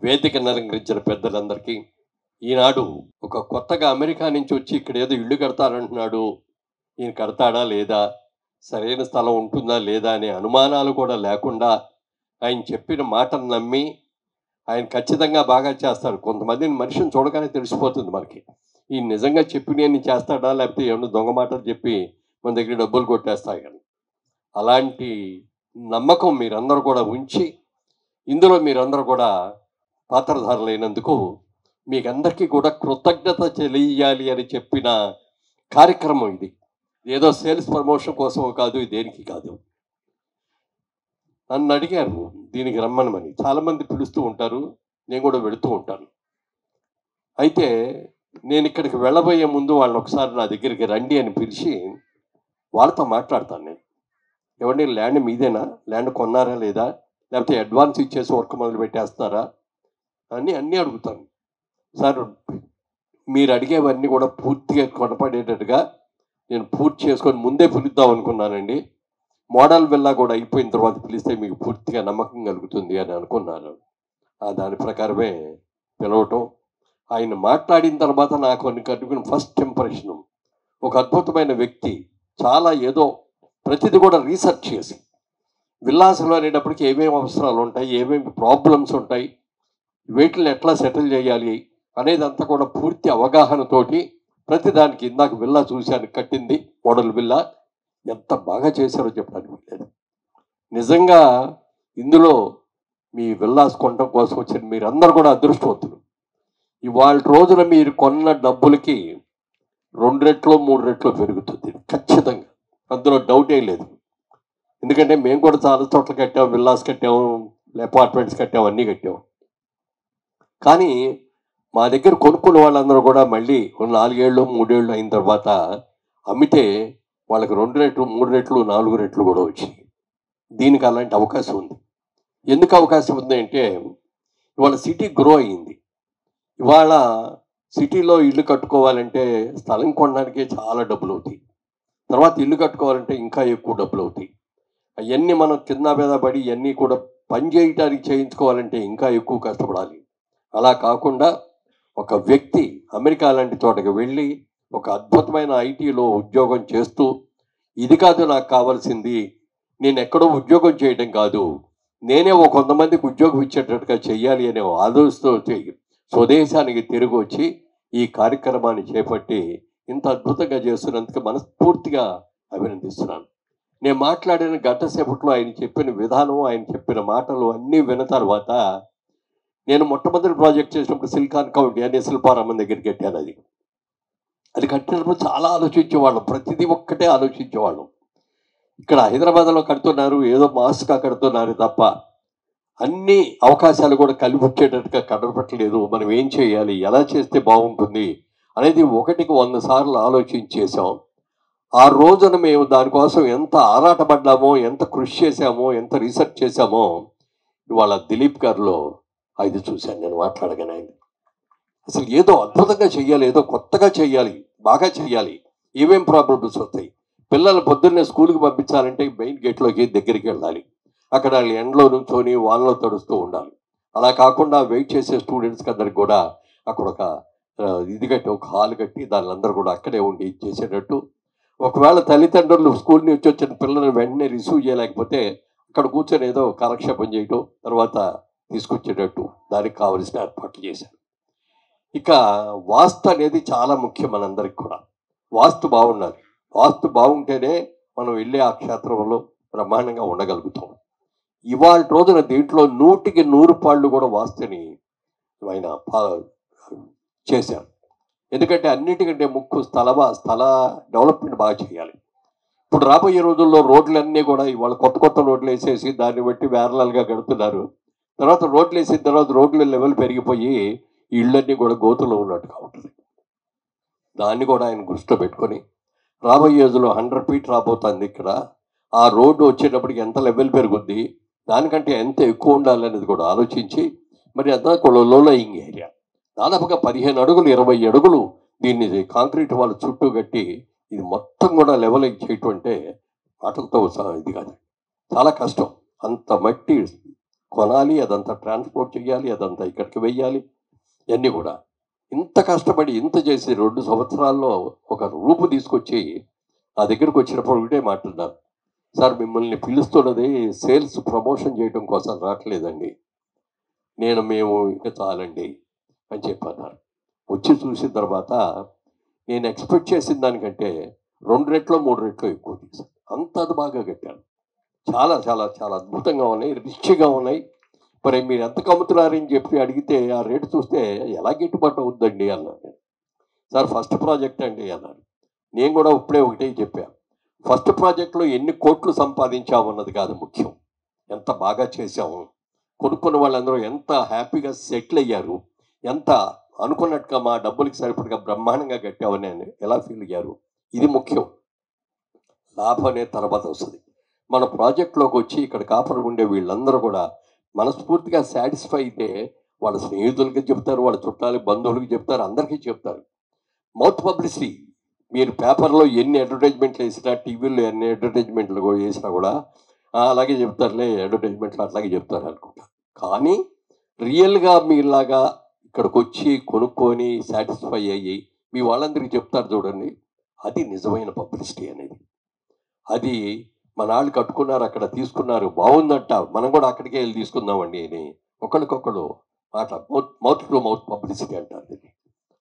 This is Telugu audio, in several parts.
వేదికను అలంకరించిన పెద్దలందరికీ, ఈనాడు ఒక కొత్తగా అమెరికా నుంచి వచ్చి ఇక్కడ ఏదో ఇల్లు కడతానంటున్నాడు, ఈయన కడతాడా లేదా, సరైన స్థలం ఉంటుందా లేదా అనే అనుమానాలు కూడా లేకుండా ఆయన చెప్పిన మాటను నమ్మి ఆయన ఖచ్చితంగా బాగా చేస్తాడు. కొంతమందిని మనిషిని చూడగానే తెలిసిపోతుంది మనకి, ఈ నిజంగా చెప్పినన్ని చేస్తాడా లేకపోతే ఏమన్నా దొంగ మాటలు చెప్పి మన దగ్గర డబ్బులు కొట్టేస్తాయి కానీ. అలాంటి నమ్మకం మీరందరూ కూడా ఉంచి ఇందులో మీరందరూ కూడా పాత్రధారులైనందుకు మీకందరికీ కూడా కృతజ్ఞత తెలియాలి అని చెప్పిన కార్యక్రమం ఇది. ఏదో సేల్స్ ప్రమోషన్ కోసం కాదు, దేనికి కాదు. నన్ను అడిగారు దీనికి రమ్మనమని, చాలామంది పిలుస్తూ ఉంటారు, నేను కూడా వెళుతూ ఉంటాను. అయితే నేను ఇక్కడికి వెళ్ళబోయే ముందు వాళ్ళని ఒకసారి నా దగ్గరికి రండి అని పిలిచి వాళ్ళతో మాట్లాడతాను. నేను ఏమండి ల్యాండ్ మీదేనా, ల్యాండ్ కొన్నారా లేదా, లేకపోతే అడ్వాన్స్ ఇచ్చేసి వర్క్ మొదలు పెట్టేస్తున్నారా అని అన్నీ అడుగుతాను. సార్ మీరు అడిగేవన్నీ కూడా పూర్తిగా కొనపడేటట్టుగా నేను పూర్తి చేసుకొని ముందే పిలుద్దాం అనుకున్నానండి. మోడల్ విల్లా కూడా అయిపోయిన తర్వాత పిలిస్తే మీకు పూర్తిగా నమ్మకం కలుగుతుంది అని అనుకున్నాను. దాని ప్రకారమే పిలవటం. ఆయన మాట్లాడిన తర్వాత నాకు కనుక్కున్న ఫస్ట్ ఇంప్రెషను ఒక అద్భుతమైన వ్యక్తి. చాలా ఏదో ప్రతిదీ కూడా రీసెర్చ్ చేసి, విల్లాసంలో అనేటప్పటికి ఏమేమి అవసరాలు ఉంటాయి, ఏమేమి ప్రాబ్లమ్స్ ఉంటాయి, వీటిని ఎట్లా సెటిల్ చేయాలి అనేది అంతా కూడా పూర్తి అవగాహనతోటి ప్రతిదానికి. ఇందాక విల్లా చూశాను, కట్టింది మోడల్ విల్లా, ఎంత బాగా చేశారో చెప్పడానికి లేదు. నిజంగా ఇందులో మీ విల్లాస్ కొనడం కోసం వచ్చిన మీరందరూ కూడా అదృష్టవంతులు. ఇవాళ రోజున మీరు కొన్న డబ్బులకి 2 రెట్లు 3 రెట్లు పెరుగుతుంది ఖచ్చితంగా, అందులో డౌటే లేదు. ఎందుకంటే మేము కూడా చాలా చోట్ల కట్టాము, విల్లాస్ కట్టాము, అపార్ట్మెంట్స్ కట్టాము, అన్నీ కట్టాము. కానీ మా దగ్గర కొనుక్కున్న వాళ్ళందరూ కూడా మళ్ళీ 4 ఏళ్ళు 3 ఏళ్ళు అయిన తర్వాత అమ్మితే వాళ్ళకి 2 రెట్లు 3 రెట్లు 4 రెట్లు కూడా వచ్చింది. దీనికి అలాంటి అవకాశం ఉంది. ఎందుకు అవకాశం ఉంది అంటే ఇవాళ సిటీ గ్రో అయ్యింది. ఇవాళ సిటీలో ఇల్లు కట్టుకోవాలంటే స్థలం కొనడానికే చాలా డబ్బులు అవుతాయి, తర్వాత ఇల్లు కట్టుకోవాలంటే ఇంకా ఎక్కువ డబ్బులు అవుతాయి. అవన్నీ మనం కింద మీద పడి ఇవన్నీ కూడా పని చేయటానికి చేయించుకోవాలంటే ఇంకా ఎక్కువ కష్టపడాలి. అలా కాకుండా ఒక వ్యక్తి అమెరికా లాంటి చోటకి వెళ్ళి ఒక అద్భుతమైన ఐటీలో ఉద్యోగం చేస్తూ, ఇది కాదు నాకు కావాల్సింది, నేను ఎక్కడో ఉద్యోగం చేయడం కాదు, నేనే ఒక 100 మందికి ఉద్యోగం ఇచ్చేటట్టుగా చెయ్యాలి అనే ఆలోచనతో స్వదేశానికి తిరిగి వచ్చి ఈ కార్యక్రమాన్ని చేపట్టి ఇంత అద్భుతంగా చేస్తున్నందుకు మనస్ఫూర్తిగా అభినందిస్తున్నాను. నేను మాట్లాడిన గంట సేపట్లో ఆయన చెప్పిన విధానం, ఆయన చెప్పిన మాటలు అన్నీ విన్న తర్వాత, నేను మొట్టమొదటి ప్రాజెక్ట్ చేసినప్పుడు సిలికాన్ కౌంటీ అనే శిల్పారామం దగ్గర కట్టాను. అది కట్టినప్పుడు చాలా ఆలోచించేవాళ్ళం, ప్రతిదీ ఒక్కటే ఆలోచించేవాళ్ళం. ఇక్కడ హైదరాబాద్లో కడుతున్నారు, ఏదో మాస్గా కడుతున్నారు తప్ప అన్ని అవకాశాలు కూడా కలిపి వచ్చేటట్టుగా కనపడట్లేదు. మనం ఏం చేయాలి, ఎలా చేస్తే బాగుంటుంది అనేది 1కి 100 సార్లు ఆలోచించేసాం. ఆ రోజున మేము దానికోసం ఎంత ఆరాటపడ్డామో, ఎంత కృషి చేశామో, ఎంత రీసెర్చ్ చేశామో ఇవాళ దిలీప్ గారిలో అది చూశాను. నేను మాట్లాడగానే ఆయన అసలు ఏదో అద్భుతంగా చెయ్యాలి, ఏదో కొత్తగా చెయ్యాలి, బాగా చెయ్యాలి. ఏమేం ప్రాబ్లమ్స్ వస్తాయి, పిల్లలు పొద్దున్నే స్కూల్కి పంపించాలంటే మెయిన్ గేట్లోకి దగ్గరికి వెళ్ళాలి, అక్కడ ఎండలో నుంచొని వానలో తడుస్తూ ఉండాలి. అలా కాకుండా వెయిట్ చేసే స్టూడెంట్స్కి అందరికి కూడా అక్కడ ఒక ఇది కట్టి, ఒక హాల్ కట్టి దానిలందరూ కూడా అక్కడే ఉండి చేసేటట్టు. ఒకవేళ తల్లిదండ్రులు స్కూల్ నుంచి వచ్చిన పిల్లలను వెంటనే రిసీవ్ చేయలేకపోతే అక్కడ కూర్చొని ఏదో కాలక్షేపం చేయటం, తర్వాత తీసుకొచ్చేటట్టు దానికి కావలసిన ఏర్పాట్లు చేశారు. ఇక వాస్తు అనేది చాలా ముఖ్యం మనందరికి కూడా. వాస్తు బాగుండాలి. వాస్తు బాగుంటేనే మనం వెళ్ళే ఆ క్షేత్రంలో బ్రహ్మాండంగా ఉండగలుగుతాం. ఇవాళ రోజున దీంట్లో 100కి 100 పాళ్ళు కూడా వాస్తుని ఆయన చేశారు. ఎందుకంటే అన్నిటికంటే ముఖ్య స్థల డెవలప్మెంట్ బాగా చేయాలి. ఇప్పుడు రాబోయే రోజుల్లో రోడ్లన్నీ కూడా ఇవాళ కొత్త రోడ్లు వేసేసి దాన్ని బట్టి వేరలాలుగా కడుతున్నారు. తర్వాత రోడ్లు వేసిన తర్వాత రోడ్ల లెవెల్ పెరిగిపోయి ఇళ్ళన్నీ కూడా గోతులో ఉన్నట్టుగా ఉంటుంది. దాన్ని కూడా ఆయన దృష్టిలో పెట్టుకొని రాబోయే రోజుల్లో 100 ఫీట్ రాబోతుంది ఇక్కడ. ఆ రోడ్డు వచ్చేటప్పటికి ఎంత లెవెల్ పెరుగుద్ది, దానికంటే ఎంత ఎక్కువ ఉండాలనేది కూడా ఆలోచించి, మరి అంతా కూడా లో లయింగ్ ఏరియా దాదాపుగా 15 అడుగులు 20 అడుగులు దీన్ని కాంక్రీట్ వాళ్ళ చుట్టూ కట్టి ఇది మొత్తం కూడా లెవెల్ చేయటం అంటే మాటలతో ఇది కాదు, చాలా కష్టం. అంత మట్టి కొనాలి, అదంతా ట్రాన్స్పోర్ట్ చేయాలి, అదంతా ఇక్కడికి వెయ్యాలి, ఇవన్నీ కూడా. ఇంత కష్టపడి ఇంత చేసి 2 సంవత్సరాల్లో ఒక రూపు తీసుకొచ్చి నా దగ్గరికి వచ్చినప్పుడు ఒకటే మాట్లాడారు, సార్ మిమ్మల్ని పిలుస్తున్నది సేల్స్ ప్రమోషన్ చేయడం కోసం రావట్లేదండి, మేము ఇక చాలండి అని చెప్పన్నారు. వచ్చి చూసిన తర్వాత నేను ఎక్స్పెక్ట్ చేసిన దానికంటే 2 రెట్లో 3 రెట్లో ఎక్కువ తీశాను. అంత బాగా కట్టాను. చాలా చాలా చాలా అద్భుతంగా ఉన్నాయి, రిచ్గా ఉన్నాయి. మరి మీరు ఎంత కమ్ముతున్నారని చెప్పి అడిగితే ఆ రేటు చూస్తే ఎలా గిట్టుబాటు అవుద్దండి అన్నాను నేను. సార్ ఫస్ట్ ప్రాజెక్ట్ అండి అన్నారు. నేను కూడా ఇప్పుడే ఒకటే చెప్పాను, ఫస్ట్ ప్రాజెక్ట్లో ఎన్ని కోట్లు సంపాదించామన్నది కాదు ముఖ్యం, ఎంత బాగా చేశాము, కొనుక్కున్న వాళ్ళందరూ ఎంత హ్యాపీగా సెటిల్ అయ్యారు, ఎంత అనుకున్నట్టుగా మా డబ్బులకి సరిపడగా బ్రహ్మాండంగా కట్టామని ఎలా ఫీల్ అయ్యారు, ఇది ముఖ్యం. లాభం అనేది తర్వాత వస్తుంది. మన ప్రాజెక్ట్లోకి వచ్చి ఇక్కడ కాపురం ఉండే వీళ్ళందరూ కూడా మనస్ఫూర్తిగా సాటిస్ఫై అయితే వాళ్ళ స్నేహితులకి చెప్తారు, వాళ్ళ చుట్టాలు బంధువులకి చెప్తారు, అందరికీ చెప్తారు. మౌత్ పబ్లిసిటీ, మీరు పేపర్లో ఎన్ని అడ్వర్టైజ్మెంట్లు వేసినా, టీవీలో ఎన్ని అడ్వర్టైజ్మెంట్లు వేసినా కూడా అలాగే చెప్తారులే, అడ్వర్టైజ్మెంట్లు అట్లాగే చెప్తారు అనుకుంటా. కానీ రియల్గా మీలాగా ఇక్కడికి వచ్చి కొనుక్కొని సాటిస్ఫై అయ్యి మీ వాళ్ళందరికీ చెప్తారు చూడండి, అది నిజమైన పబ్లిసిటీ అనేది. అది మన వాళ్ళు కట్టుకున్నారు, అక్కడ తీసుకున్నారు, బాగుందంట, మనం కూడా అక్కడికే వెళ్ళి తీసుకుందామండి అని ఒకరికొకరు మాట, మౌత్ టు మౌత్ పబ్లిసిటీ అంటారు ఇది.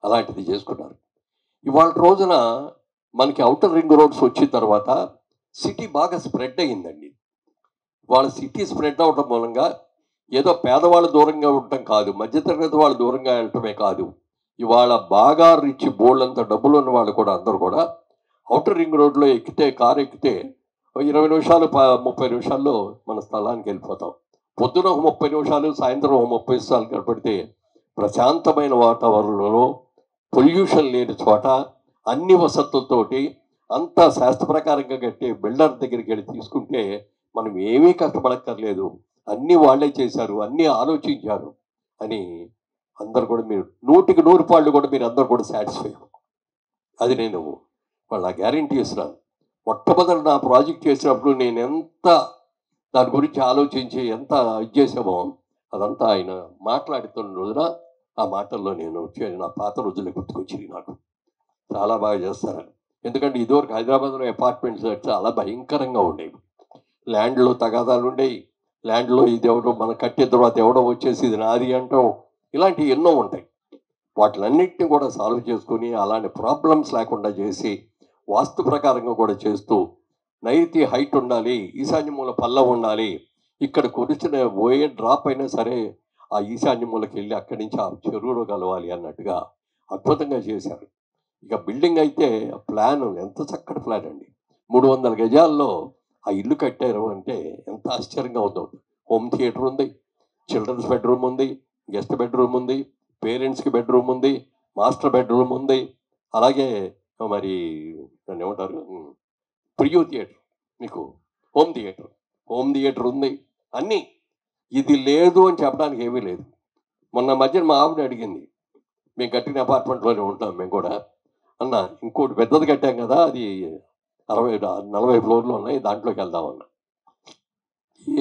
అలాంటిది చేసుకున్నారు. ఇవాళ రోజున మనకి అవుటర్ రింగ్ రోడ్స్ వచ్చిన తర్వాత సిటీ బాగా స్ప్రెడ్ అయ్యిందండి. వాళ్ళ సిటీ స్ప్రెడ్ అవడం మూలంగా ఏదో పేదవాళ్ళు దూరంగా ఉండటం కాదు, మధ్యతరగతి వాళ్ళు దూరంగా వెళ్ళటమే కాదు, ఇవాళ బాగా రిచ్ బోల్డ్ అంత డబ్బులు ఉన్న వాళ్ళు కూడా అందరూ కూడా అవుటర్ రింగ్ రోడ్లో ఎక్కితే, కారు ఎక్కితే 20 నిమిషాలు 30 నిమిషాల్లో మన స్థలానికి వెళ్ళిపోతాం. పొద్దున ఒక 30 నిమిషాలు, సాయంత్రం ఒక 30 నిమిషాలు గడిపితే ప్రశాంతమైన వాతావరణంలో, పొల్యూషన్ లేని చోట, అన్ని వసతులతోటి అంతా శాస్త్ర ప్రకారంగా కట్టే బిల్డర్ దగ్గరికి వెళ్ళి తీసుకుంటే మనం ఏమీ కష్టపడక్కర్లేదు, అన్నీ వాళ్ళే చేశారు, అన్నీ ఆలోచించారు అని అందరు కూడా మీరు 100కి 100 పాళ్ళు కూడా మీరు అందరు కూడా సాటిస్ఫై. అది నేను వాళ్ళ గ్యారంటీ ఇస్తున్నాను. మొట్టమొదటి నా ప్రాజెక్ట్ చేసినప్పుడు నేను ఎంత దాని గురించి ఆలోచించి ఎంత ఇది చేసామో అదంతా ఆయన మాట్లాడుతున్న రోజున ఆ మాటల్లో నేను నా పాత రోజులు గుర్తుకొచ్చింది. నాకు చాలా బాగా చేస్తారని. ఎందుకంటే ఇదివరకు హైదరాబాద్లో అపార్ట్మెంట్స్ చాలా భయంకరంగా ఉండేవి. ల్యాండ్లో తగాదాలు ఉండేవి. ల్యాండ్లో ఇది ఎవడో మనం కట్టిన తర్వాత ఎవడో వచ్చేసి ఇది నాది అంటాం, ఇలాంటివి ఎన్నో ఉంటాయి. వాటిలన్నింటినీ కూడా సాల్వ్ చేసుకొని అలాంటి ప్రాబ్లమ్స్ లేకుండా చేసి వాస్తు ప్రకారంగా కూడా చేస్తూ, నైరుతి హైట్ ఉండాలి, ఈశాన్య మూల పల్లవ ఉండాలి, ఇక్కడ కురిసిన పోయే డ్రాప్ అయినా సరే ఆ ఈశాన్య మూలకి వెళ్ళి అక్కడి నుంచి ఆ చెరువులో కలవాలి అన్నట్టుగా అద్భుతంగా చేశారు. ఇక బిల్డింగ్ అయితే ప్లాన్ ఎంత చక్కటి ప్లాన్ అండి. 300 గజాల్లో ఆ ఇల్లు కట్టారు అంటే ఎంత ఆశ్చర్యంగా ఉందో. హోమ్ థియేటర్ ఉంది, చిల్డ్రన్స్ బెడ్రూమ్ ఉంది, గెస్ట్ బెడ్రూమ్ ఉంది, పేరెంట్స్కి బెడ్రూమ్ ఉంది, మాస్టర్ బెడ్రూమ్ ఉంది, అలాగే మరి దాన్ని ఏమంటారు, ప్రియూ థియేటర్, మీకు హోమ్ థియేటర్ ఉంది, అన్నీ. ఇది లేదు అని చెప్పడానికి ఏమీ లేదు. మొన్న మధ్యన మా ఆవిడ అడిగింది, మేము కట్టిన అపార్ట్మెంట్లోనే ఉంటాం మేము కూడా, అన్న ఇంకోటి పెద్దది కట్టాం కదా, అది 40 ఫ్లోర్లు ఉన్నాయి, దాంట్లోకి వెళ్దామన్నా.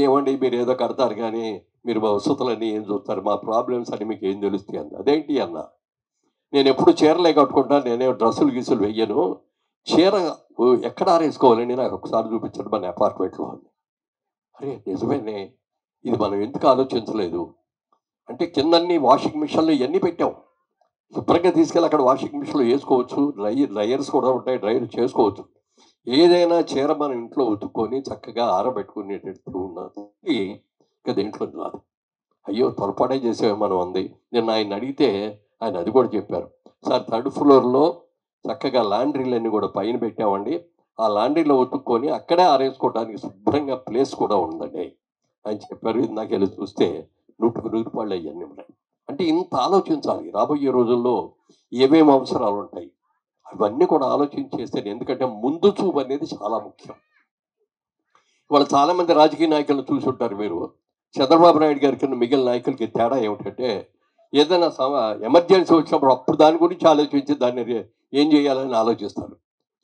ఏమండి మీరు ఏదో కడతారు కానీ మీరు వసతులన్నీ ఏం చూస్తారు, మా ప్రాబ్లమ్స్ అని మీకు ఏం తెలుస్తాయి అన్న. అదేంటి అన్న, నేను ఎప్పుడు చీరలే కట్టుకుంటాను, నేనే డ్రెస్సులు గీసులు వెయ్యను, చీర ఎక్కడ ఆరేసుకోవాలండి నాకు ఒకసారి చూపించండి మన అపార్ట్మెంట్లో అని. అరే నిజమేనే, ఇది మనం ఎందుకు ఆలోచించలేదు అంటే, కిందన్నీ వాషింగ్ మిషన్లు ఇవన్నీ పెట్టాం, శుభ్రంగా తీసుకెళ్ళి అక్కడ వాషింగ్ మిషన్లో వేసుకోవచ్చు, డ్రైయర్స్ కూడా ఉంటాయి, డ్రైయర్ చేసుకోవచ్చు. ఏదైనా చీర మన ఇంట్లో ఉతుక్కొని చక్కగా ఆరబెట్టుకునేటట్టు ఉన్నది ఇక దేంట్లో రాదు. అయ్యో పొరపాటే చేసేవి మనం అంది. నేను ఆయన అడిగితే ఆయన అది కూడా చెప్పారు, సార్ 3rd ఫ్లోర్లో చక్కగా లాండ్రీలన్నీ కూడా పైన పెట్టామండి, ఆ లాండ్రీలో ఉతుక్కొని అక్కడే ఆరేసుకోవడానికి శుభ్రంగా ప్లేస్ కూడా ఉందండి అని చెప్పారు. ఇందాక వెళ్ళి చూస్తే 100కి 100 పాళ్ళు అయ్యాన్ని ఉన్నాయి. అంటే ఇంత ఆలోచించాలి, రాబోయే రోజుల్లో ఏమేమి అవసరాలు ఉంటాయి అవన్నీ కూడా ఆలోచించేస్తే, ఎందుకంటే ముందు చూపు అనేది చాలా ముఖ్యం. ఇవాళ చాలామంది రాజకీయ నాయకులను చూసి ఉంటారు మీరు. చంద్రబాబు నాయుడు గారి కింద మిగిలిన నాయకులకి తేడా ఏమిటంటే, ఏదైనా ఎమర్జెన్సీ వచ్చినప్పుడు అప్పుడు దాని గురించి ఆలోచించి దాన్ని ఏం చేయాలని ఆలోచిస్తారు.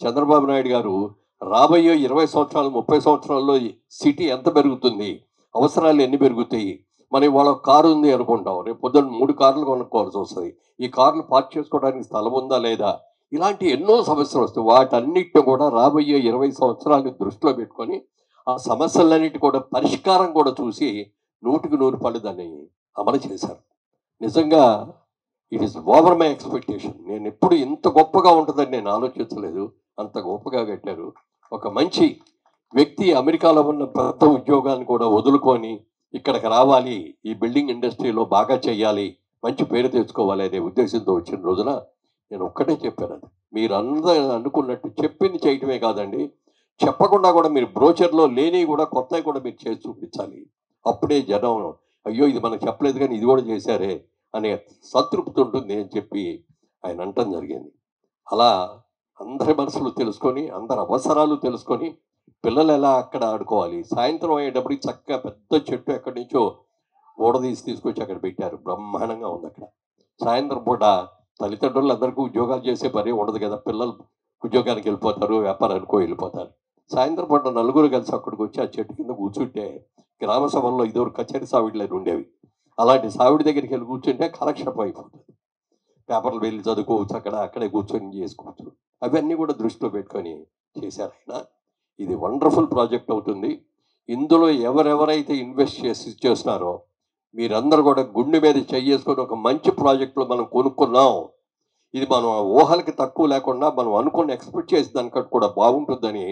చంద్రబాబు నాయుడు గారు రాబోయే 20 సంవత్సరాలు 30 సంవత్సరాల్లో సిటీ ఎంత పెరుగుతుంది, అవసరాలు ఎన్ని పెరుగుతాయి, మనం ఇవాళ కారు ఉంది అనుకుంటాం, రేపు పొద్దున్న 3 కార్లు కొనుక్కోవాల్సి వస్తుంది. ఈ కార్లు పార్క్ చేసుకోవడానికి స్థలం ఉందా లేదా, ఇలాంటి ఎన్నో సమస్యలు వస్తాయి. వాటన్నిటిని కూడా రాబోయే 20 సంవత్సరాలు దృష్టిలో పెట్టుకొని ఆ సమస్యలన్నిటి కూడా పరిష్కారం కూడా చూసి 100కి 100 దాన్ని అమలు చేశారు. నిజంగా it is over my expectation. నేను ఎప్పుడు ఇంత గొప్పగా ఉంటుందని నేను ఆలోచించలేదు. అంత గొప్పగా కట్టారు. ఒక మంచి వ్యక్తి అమెరికాలో ఉన్న పెద్ద ఉద్యోగాన్ని కూడా వదులుకొని ఇక్కడికి రావాలి, ఈ బిల్డింగ్ ఇండస్ట్రీలో బాగా చేయాలి, మంచి పేరు తెచ్చుకోవాలి అనే ఉద్దేశంతో వచ్చిన రోజున నేను ఒక్కటే చెప్పాను. అది మీరు అందరూ అనుకున్నట్టు చెప్పింది చేయటమే కాదండి, చెప్పకుండా కూడా మీరు బ్రోచర్లో లేనివి కూడా కొత్తవి కూడా మీరు చేసి చూపించాలి. అప్పుడే జనం అయ్యో ఇది మనకు చెప్పలేదు కానీ ఇది కూడా చేశారే అనే సంతృప్తి ఉంటుంది అని చెప్పి ఆయన అనటం జరిగింది. అలా అందరి మనసులు తెలుసుకొని, అందరి అవసరాలు తెలుసుకొని, పిల్లలు ఎలా అక్కడ ఆడుకోవాలి, సాయంత్రం అయ్యేటప్పటికి చక్కగా పెద్ద చెట్టు ఎక్కడి నుంచో ఓడదీసి తీసుకొచ్చి అక్కడ పెట్టారు. బ్రహ్మాండంగా ఉంది అక్కడ. సాయంత్రం పూట తల్లిదండ్రులు అందరికీ ఉద్యోగాలు చేసే పని ఉండదు కదా, పిల్లలు ఉద్యోగానికి వెళ్ళిపోతారు, వ్యాపారానికో వెళ్ళిపోతారు. సాయంత్రం పూట నలుగురు కలిసి అక్కడికి వచ్చి ఆ చెట్టు కింద కూర్చుంటే, గ్రామ సభల్లో ఇదివరకు కచేరీ సావిడిలో ఉండేవి, అలాంటి సావిడి దగ్గరికి వెళ్ళి కూర్చుంటే కాలక్షేపం అయిపోతుంది. పేపర్లు వెళ్ళి చదువుకోవచ్చు, అక్కడే కూర్చొని చేసుకోవచ్చు. అవన్నీ కూడా దృష్టిలో పెట్టుకొని చేశారు ఆయన. ఇది వండర్ఫుల్ ప్రాజెక్ట్ అవుతుంది. ఇందులో ఎవరెవరైతే ఇన్వెస్ట్ చేస్తున్నారో మీరందరూ కూడా గుండె మీద చేసుకొని ఒక మంచి ప్రాజెక్టులో మనం కొనుక్కున్నాం, ఇది మనం ఊహలకి తక్కువ లేకుండా మనం అనుకుని ఎక్స్పెక్ట్ చేసే దానికంటే కూడా బాగుంటుందని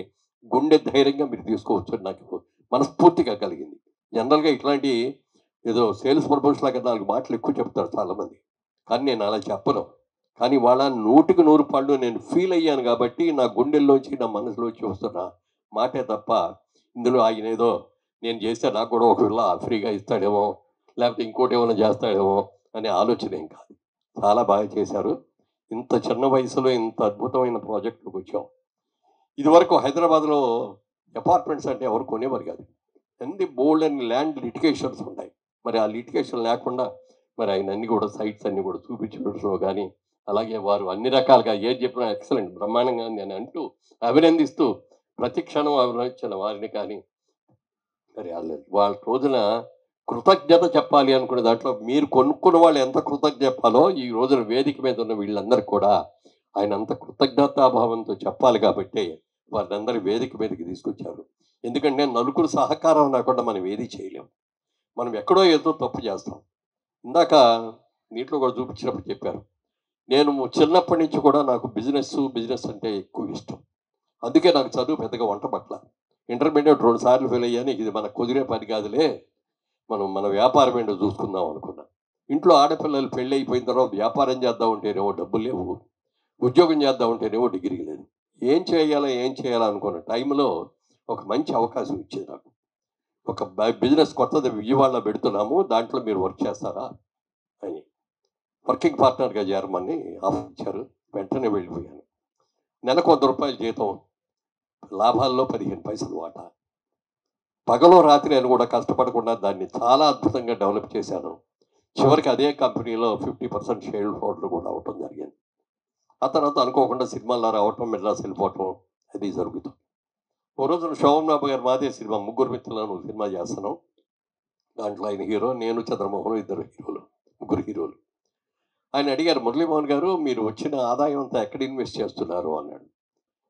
గుండె ధైర్యంగా మీరు తీసుకోవచ్చు నాకు మనస్ఫూర్తిగా కలిగింది. జనరల్గా ఇట్లాంటి ఏదో సేల్స్ పర్పస్ లాగా 4 మాటలు ఎక్కువ చెప్తారు చాలామంది, కానీ నేను అలా చెప్పను. కానీ వాళ్ళ 100కి 100 నేను ఫీల్ అయ్యాను కాబట్టి నా గుండెల్లోంచి నా మనసులోంచి వస్తున్న మాటే తప్ప ఇందులో ఆయన ఏదో నేను చేస్తే నాకు కూడా ఒకవేళ ఫ్రీగా ఇస్తాడేమో లేకపోతే ఇంకోటి ఏమైనా చేస్తాడేమో అనే ఆలోచన ఏం కాదు. చాలా బాగా చేశారు. ఇంత చిన్న వయసులో ఇంత అద్భుతమైన ప్రాజెక్టులకు వచ్చాం. ఇదివరకు హైదరాబాద్లో అపార్ట్మెంట్స్ అంటే ఎవరు కొనేవారు కాదు. అన్ని బోల్డ్ అండ్ ల్యాండ్ లిటిగేషన్స్ ఉంటాయి. మరి ఆ లిటిగేషన్ లేకుండా మరి ఆయన అన్ని కూడా సైట్స్ అన్ని కూడా చూపించడంలో కానీ, అలాగే వారు అన్ని రకాలుగా ఏది చెప్పినా ఎక్సలెంట్ బ్రహ్మాండంగా నేను అంటూ అభినందిస్తూ ప్రతి క్షణం అభినందించిన వారిని కానీ, మరి వాళ్ళ రోజున కృతజ్ఞత చెప్పాలి అనుకునే దాంట్లో మీరు కొనుక్కున్న వాళ్ళు ఎంత కృతజ్ఞత చెప్పాలో ఈ రోజున వేదిక మీద ఉన్న వీళ్ళందరికీ కూడా ఆయన అంత కృతజ్ఞతాభావంతో చెప్పాలి కాబట్టి వారిని వేదిక మీదకి తీసుకొచ్చారు. ఎందుకంటే నలుగురు సహకారం లేకుండా మనం ఏది చేయలేము. మనం ఎక్కడో ఏదో తప్పు చేస్తాం. ఇందాక నీటిలో కూడా చూపించినప్పుడు చెప్పారు, నేను చిన్నప్పటి నుంచి కూడా నాకు బిజినెస్ అంటే ఎక్కువ ఇష్టం. అందుకే నాకు చదువు పెద్దగా వంట పట్ల. ఇంటర్మీడియట్ 2 సార్లు ఫెయిల్ అయ్యాను. ఇది మనకు కుదిరే పని కాదులే, మన వ్యాపారం ఏంటో చూసుకుందాం అనుకున్నా. ఇంట్లో ఆడపిల్లలు పెళ్ళి అయిపోయిన తర్వాత వ్యాపారం చేద్దాం ఉంటేనేమో డబ్బులు లేవు, ఉద్యోగం చేద్దాం ఉంటేనేమో డిగ్రీ లేదు. ఏం చేయాలా అనుకున్న టైంలో ఒక మంచి అవకాశం ఇచ్చింది నాకు. ఒక బిజినెస్ కొత్తది విజయవాడలో పెడుతున్నాము, దాంట్లో మీరు వర్క్ చేస్తారా అని వర్కింగ్ పార్ట్నర్గా చేరమని ఆఫర్ ఇచ్చారు. వెంటనే వెళ్ళిపోయాను. నెలకు ₹100 జీతం, లాభాల్లో 15 పైసలు వాటా. పగలో రాత్రి అని కూడా కష్టపడకుండా దాన్ని చాలా అద్భుతంగా డెవలప్ చేశాను. చివరికి అదే కంపెనీలో 50% షేర్ హోల్డర్ కూడా అవటం జరిగింది. ఆ తర్వాత అనుకోకుండా సినిమాల్లో రావటం, మెడ్రాస్ వెళ్ళిపోవటం అది జరుగుతుంది. ఓ రోజున శోభన్ బాబు గారు మాదే సినిమా ముగ్గురు మిత్రులను సినిమా చేస్తున్నాం. దాంట్లో ఆయన హీరో, నేను చంద్రమోహన్, ముగ్గురు హీరోలు. ఆయన అడిగారు, మురళీమోహన్ గారు మీరు వచ్చిన ఆదాయం అంతా ఎక్కడ ఇన్వెస్ట్ చేస్తున్నారు అన్నాడు.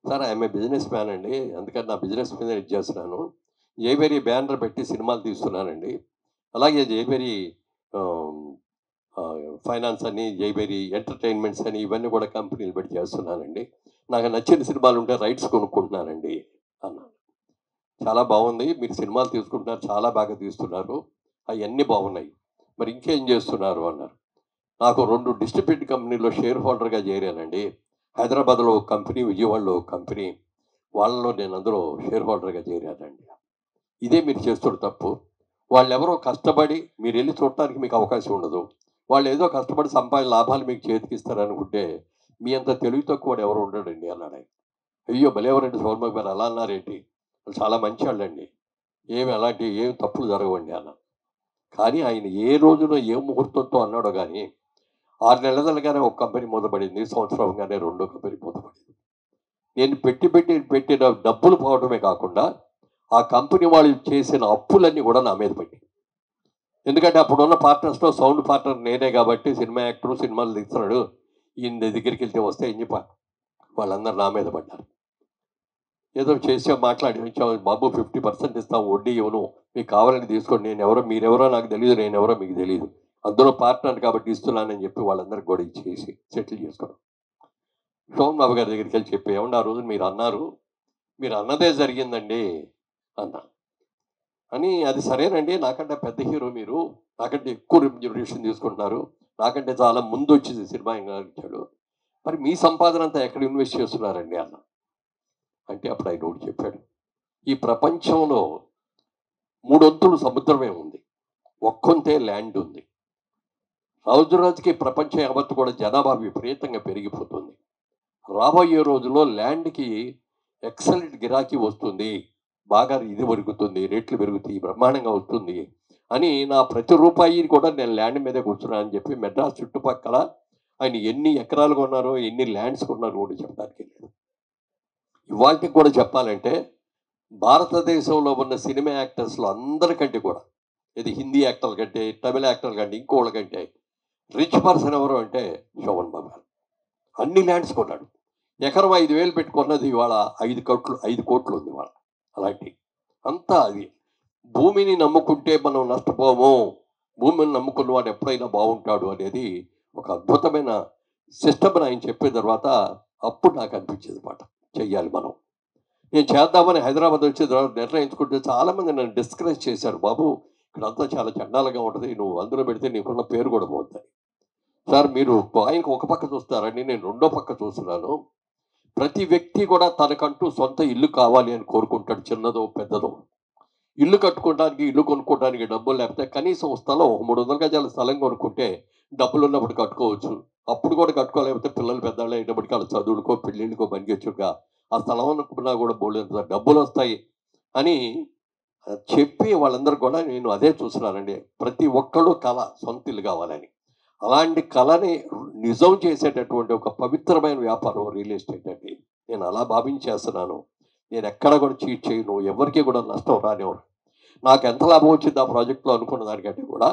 Sir I'm a business man అండి, అందుకని నా బిజినెస్ మీద ఇది చేస్తున్నాను. జైబెరీ బ్యానర్ పెట్టి సినిమాలు తీస్తున్నానండి. అలాగే జైబెరీ ఫైనాన్స్ అని, జైబెరీ ఎంటర్టైన్మెంట్స్ అని ఇవన్నీ కూడా కంపెనీలు పెట్టి చేస్తున్నానండి. నాకు నచ్చిన సినిమాలు ఉంటే రైట్స్ కొనుక్కుంటున్నానండి అన్నాను. చాలా బాగుంది, మీరు సినిమాలు తీసుకుంటున్నారు, చాలా బాగా తీస్తున్నారు, అవన్నీ బాగున్నాయి, మరి ఇంకేం చేస్తున్నారు అన్నారు. నాకు 2 డిస్ట్రిబ్యూట్ కంపెనీలో షేర్ హోల్డర్గా చేరానండి. హైదరాబాద్లో ఒక కంపెనీ, విజయవాడలో ఒక కంపెనీ, వాళ్ళలో నేను అందులో షేర్ హోల్డర్గా చేరానండి. ఇదే మీరు చేస్తున్న తప్పు. వాళ్ళెవరో కష్టపడి మీరు వెళ్ళి చూడటానికి మీకు అవకాశం ఉండదు. వాళ్ళు ఏదో కష్టపడి లాభాలు మీకు చేతికిస్తారనుకుంటే మీ అంత తెలివి తక్కువ ఎవరు ఉండడండి అన్నాడు ఆయన. అయ్యో భలేవరండి సోమబాబు గారు అలా అన్నారేంటి, వాళ్ళు చాలా మంచి వాళ్ళండి, ఏమి తప్పులు జరగవండి అన్నాను. కానీ ఆయన ఏ రోజున ఏ ముహూర్తంతో అన్నాడో కానీ 6 నెలలుగానే ఒక కంపెనీ మూతపడింది, సంవత్సరంగానే 2వ కంపెనీ మూతపడింది. నేను పెట్టిన డబ్బులు పోవడమే కాకుండా ఆ కంపెనీ వాళ్ళు చేసిన అప్పులన్నీ కూడా నా మీద పడ్డాయి. ఎందుకంటే అప్పుడున్న పార్ట్నర్స్లో సౌండ్ పార్ట్నర్ నేనే కాబట్టి సినిమా యాక్టర్ సినిమాలు తీస్తున్నాడు, ఈయన దగ్గరికి వెళ్తే వస్తే ఏం చెప్పా వాళ్ళందరూ నా మీద పడ్డారు. ఏదో చేసే మాట్లాడి వచ్చాము, బాబు 50% ఇస్తాం, వడ్డీ ఇవ్వను, మీకు కావాలని తీసుకోండి, నేను ఎవరో మీరెవరో నాకు తెలియదు, నేను ఎవరో మీకు తెలియదు, అందులో పార్ట్నర్ కాబట్టి ఇస్తున్నానని చెప్పి వాళ్ళందరికీ కూడా ఇచ్చేసి సెటిల్ చేసుకోవడం. సోమన్ బాబు గారి దగ్గరికి వెళ్ళి చెప్పి, ఏమన్నా ఆ రోజు మీరు అన్నారు, మీరు అన్నదే జరిగిందండి అన్నా అని. అది సరేనండి, నాకంటే పెద్ద హీరో మీరు, నాకంటే ఎక్కువ రెమ్యూనరేషన్ తీసుకుంటున్నారు, నాకంటే చాలా ముందు వచ్చి సినిమా ఇచ్చాడు, మరి మీ సంపాదన అంతా ఎక్కడ ఇన్వెస్ట్ చేస్తున్నారండి అన్న. అంటే అప్పుడు ఆయన ఒకటి చెప్పాడు, ఈ ప్రపంచంలో 3 వంతులు సముద్రమే ఉంది, ఒక్కొంతే ల్యాండ్ ఉంది. రోజు రోజుకి ప్రపంచం యావత్తు కూడా జనాభా విపరీతంగా పెరిగిపోతుంది. రాబోయే రోజుల్లో ల్యాండ్కి ఎక్సలెంట్ గిరాకీ వస్తుంది, బాగా ఇది పెరుగుతుంది, రేట్లు పెరుగుతాయి, బ్రహ్మాండంగా వస్తుంది అని నా ప్రతి రూపాయి కూడా నేను ల్యాండ్ మీదే కూర్చున్నాను అని చెప్పి మెడ్రాస్ చుట్టుపక్కల ఆయన ఎన్ని ఎకరాలు కొన్నారో, ఎన్ని ల్యాండ్స్ కొన్నారో కూడా చెప్పడానికి లేదు. ఇవాళకి కూడా చెప్పాలంటే భారతదేశంలో ఉన్న సినిమా యాక్టర్స్లో అందరికంటే కూడా, ఇది హిందీ యాక్టర్ల కంటే, తమిళ యాక్టర్ల కంటే, ఇంకోళ్ళ కంటే రిచ్ పర్సన్ ఎవరు అంటే శోభన్ బాబు గారు. అన్ని ల్యాండ్స్ కొన్నాడు. ఎకరం 5,000 పెట్టుకున్నది ఇవాళ 5 కోట్లు ఉంది ఇవాళ. అలాంటి అంతా అది. భూమిని నమ్ముకుంటే మనం నష్టపోము, భూమిని నమ్ముకున్న వాడు ఎప్పుడైనా బాగుంటాడు అనేది ఒక అద్భుతమైన సిస్టమ్ ఆయన చెప్పిన తర్వాత అప్పుడు నాకు అనిపించేది మాట, చెయ్యాలి మనం. నేను చేద్దామని హైదరాబాద్ వచ్చిన తర్వాత నిర్ణయించుకుంటే చాలామంది నన్ను డిస్కరేజ్ చేశారు, బాబు ఇక్కడంతా చాలా చండాలంగా ఉంటుంది, నువ్వు అందులో పెడితే నీకున్న పేరు కూడా పోతుంది. సార్ మీరు ఆయనకు ఒక పక్క చూస్తారని నేను రెండో పక్క చూస్తున్నాను. ప్రతి వ్యక్తి కూడా తనకంటూ సొంత ఇల్లు కావాలి అని కోరుకుంటాడు, చిన్నదో పెద్దదో. ఇల్లు కట్టుకోవడానికి, ఇల్లు కొనుక్కోవడానికి డబ్బులు లేకపోతే కనీసం స్థలం 300 గజాల స్థలం కొనుక్కుంటే డబ్బులు ఉన్నప్పుడు కట్టుకోవచ్చు. అప్పుడు కూడా కట్టుకోలేకపోతే పిల్లలు పెద్దవాళ్ళు అయినప్పటికీ వాళ్ళ చదువులకో పెళ్ళిళ్ళకో పనికొచ్చుగా ఆ స్థలం అనుకున్నా కూడా బోల్డంత డబ్బులు వస్తాయి అని చెప్పి వాళ్ళందరూ కూడా నేను అదే చూస్తున్నానండి. ప్రతి ఒక్కళ్ళు కళ సొంత ఇల్లు కావాలని. అలాంటి కళని నిజం చేసేటటువంటి ఒక పవిత్రమైన వ్యాపారం రియల్ ఎస్టేట్ అండి. నేను అలా భావించేస్తున్నాను. నేను ఎక్కడ కూడా చీట్ చేయను, ఎవరికి కూడా నష్టం రానివ్వను. నాకు ఎంత లాభం వచ్చింది ఆ ప్రాజెక్టులో అనుకున్న దానికంటే కూడా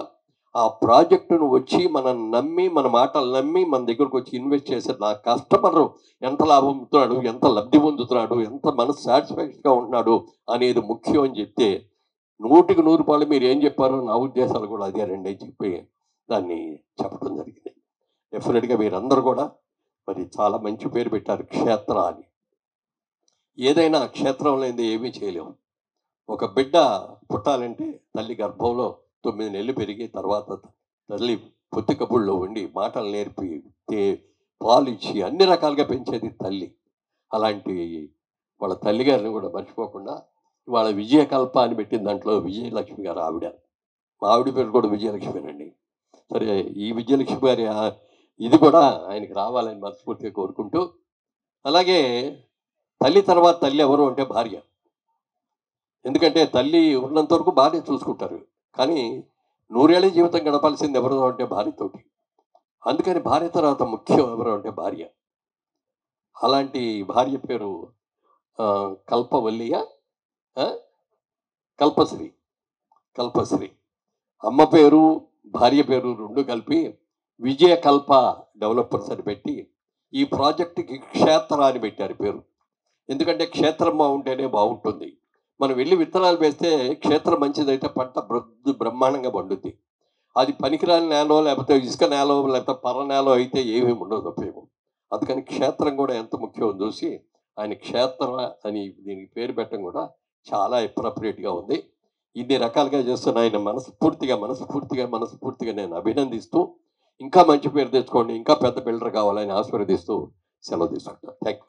ఆ ప్రాజెక్టును వచ్చి మనం నమ్మి, మన మాటలు నమ్మి మన దగ్గరకు వచ్చి ఇన్వెస్ట్ చేసే నా కస్టమర్ ఎంత లాభం పొందుతున్నాడు, ఎంత లబ్ధి పొందుతున్నాడు, ఎంత మనసు సాటిస్ఫాక్షన్గా ఉంటున్నాడు అనేది ముఖ్యం అని చెప్తే 100కి 100 రూపాయలు మీరు ఏం చెప్పారో నా ఉద్దేశాలు కూడా అదేనండి అని చెప్పి దాన్ని చెప్పడం జరిగింది. డెఫినెట్గా మీరందరూ కూడా మరి చాలా మంచి పేరు పెట్టారు, క్షేత్ర అని. ఏదైనా క్షేత్రం లేనిది ఏమీ చేయలేము. ఒక బిడ్డ పుట్టాలంటే తల్లి గర్భంలో 9 నెలలు పెరిగి తర్వాత తల్లి పొత్తి కబుళ్ళలో ఉండి మాటలు నేర్పి పాలు ఇచ్చి అన్ని రకాలుగా పెంచేది తల్లి. అలాంటి వాళ్ళ తల్లిగారిని కూడా మర్చిపోకుండా వాళ్ళ విజయకల్ప అని పెట్టిన దాంట్లో విజయలక్ష్మి గారు ఆవిడ, మా ఆవిడ పేరు కూడా విజయలక్ష్మినండి. సరే, ఈ విజయలక్ష్మి గారి ఇది కూడా ఆయనకి రావాలని మనస్ఫూర్తిగా కోరుకుంటూ, అలాగే తల్లి తర్వాత తల్లి ఎవరు అంటే భార్య. ఎందుకంటే తల్లి ఉన్నంత వరకు భార్య చూసుకుంటారు, కానీ 100 ఏళ్ళ జీవితం గడపాల్సింది ఎవరు అంటే భార్యతోటి. అందుకని భార్య తర్వాత ముఖ్యం ఎవరు అంటే భార్య. అలాంటి భార్య పేరు కల్పవల్లియ, కల్పశ్రీ. కల్పశ్రీ అమ్మ పేరు భార్య పేరు 2 కలిపి విజయకల్ప డెవలపర్స్ అని పెట్టి ఈ ప్రాజెక్టుకి క్షేత్ర అని పెట్టారు పేరు. ఎందుకంటే క్షేత్రం బాగుంటేనే బాగుంటుంది. మనం వెళ్ళి విత్తనాలు వేస్తే క్షేత్రం మంచిదైతే పంట బ్రహ్మాండంగా పండుద్ది. అది పనికిరాని నేలో లేకపోతే ఇసుక నేలో లేకపోతే పర్ర నేలో అయితే ఏమీ ఉండదు ఉపయోగం. అందుకని క్షేత్రం కూడా ఎంత ముఖ్యమో చూసి ఆయన క్షేత్ర అని దీనికి పేరు పెట్టడం కూడా చాలా అప్రోప్రియేట్గా ఉంది. ఇన్ని రకాలుగా చేస్తున్న ఆయన మనస్ఫూర్తిగా నేను అభినందిస్తూ, ఇంకా మంచి పేరు తెచ్చుకోండి, ఇంకా పెద్ద బిల్డర్ కావాలని ఆశీర్వదిస్తూ సెలవు తీసుకుంటాను. Thank you.